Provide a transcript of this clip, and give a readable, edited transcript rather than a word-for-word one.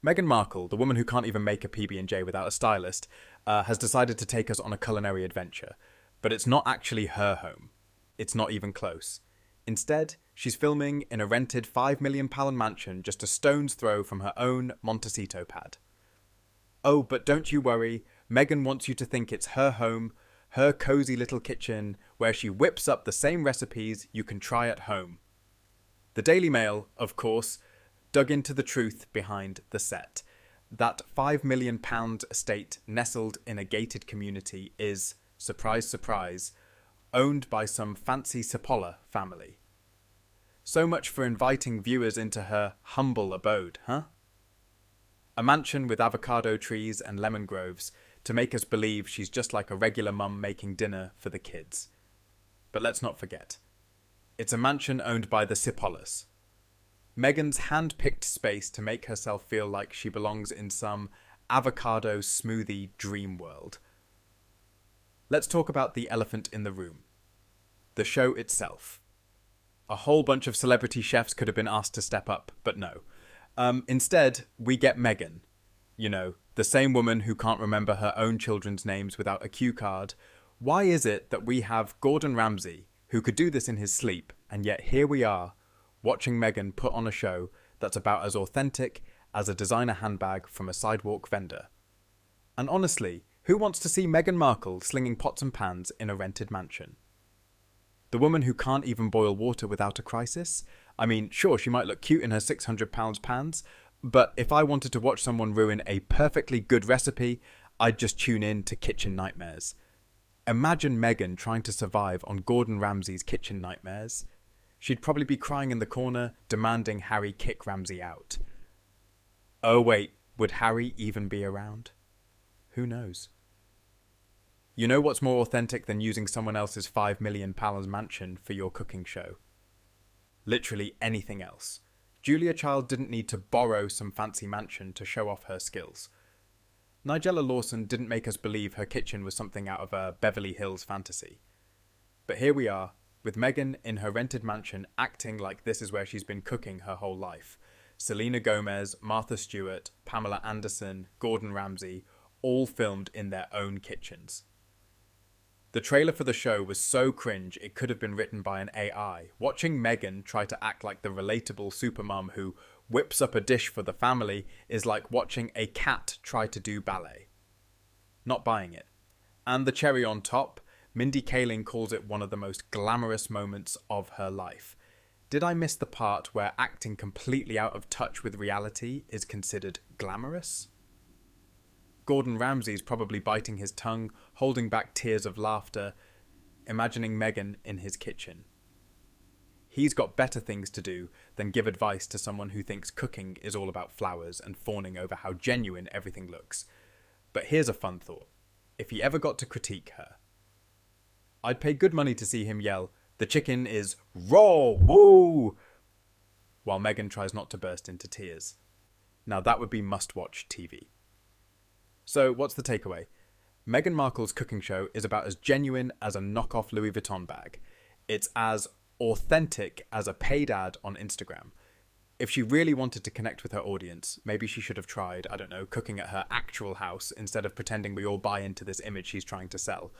Meghan Markle, the woman who can't even make a PB&J without a stylist, has decided to take us on a culinary adventure. But it's not actually her home. It's not even close. Instead, she's filming in a rented £5 million mansion just a stone's throw from her own Montecito pad. Oh, but don't you worry, Meghan wants you to think it's her home, her cosy little kitchen, where she whips up the same recipes you can try at home. The Daily Mail, of course, dug into the truth behind the set. That £5 million estate nestled in a gated community is, surprise, surprise, owned by some fancy Cipolla family. So much for inviting viewers into her humble abode, huh? A mansion with avocado trees and lemon groves to make us believe she's just like a regular mum making dinner for the kids. But let's not forget, it's a mansion owned by the Cipollas. Meghan's hand-picked space to make herself feel like she belongs in some avocado smoothie dream world. Let's talk about the elephant in the room. The show itself. A whole bunch of celebrity chefs could have been asked to step up, but no. Instead, we get Meghan. You know, the same woman who can't remember her own children's names without a cue card. Why is it that we have Gordon Ramsay, who could do this in his sleep, and yet here we are, watching Meghan put on a show that's about as authentic as a designer handbag from a sidewalk vendor? And honestly, who wants to see Meghan Markle slinging pots and pans in a rented mansion? The woman who can't even boil water without a crisis? I mean, sure, she might look cute in her £600 pans, but if I wanted to watch someone ruin a perfectly good recipe, I'd just tune in to Kitchen Nightmares. Imagine Meghan trying to survive on Gordon Ramsay's Kitchen Nightmares. She'd probably be crying in the corner, demanding Harry kick Ramsay out. Oh wait, would Harry even be around? Who knows? You know what's more authentic than using someone else's £5 million mansion for your cooking show? Literally anything else. Julia Child didn't need to borrow some fancy mansion to show off her skills. Nigella Lawson didn't make us believe her kitchen was something out of a Beverly Hills fantasy. But here we are, with Meghan in her rented mansion acting like this is where she's been cooking her whole life. Selena Gomez, Martha Stewart, Pamela Anderson, Gordon Ramsay, all filmed in their own kitchens. The trailer for the show was so cringe it could have been written by an AI. Watching Meghan try to act like the relatable supermom who whips up a dish for the family is like watching a cat try to do ballet. Not buying it. And the cherry on top, Mindy Kaling calls it one of the most glamorous moments of her life. Did I miss the part where acting completely out of touch with reality is considered glamorous? Gordon Ramsay's probably biting his tongue, holding back tears of laughter, imagining Meghan in his kitchen. He's got better things to do than give advice to someone who thinks cooking is all about flowers and fawning over how genuine everything looks. But here's a fun thought. If he ever got to critique her, I'd pay good money to see him yell, "The chicken is raw, woo!" while Meghan tries not to burst into tears. Now that would be must-watch TV. So what's the takeaway? Meghan Markle's cooking show is about as genuine as a knockoff Louis Vuitton bag. It's as authentic as a paid ad on Instagram. If she really wanted to connect with her audience, maybe she should have tried, I don't know, cooking at her actual house instead of pretending we all buy into this image she's trying to sell.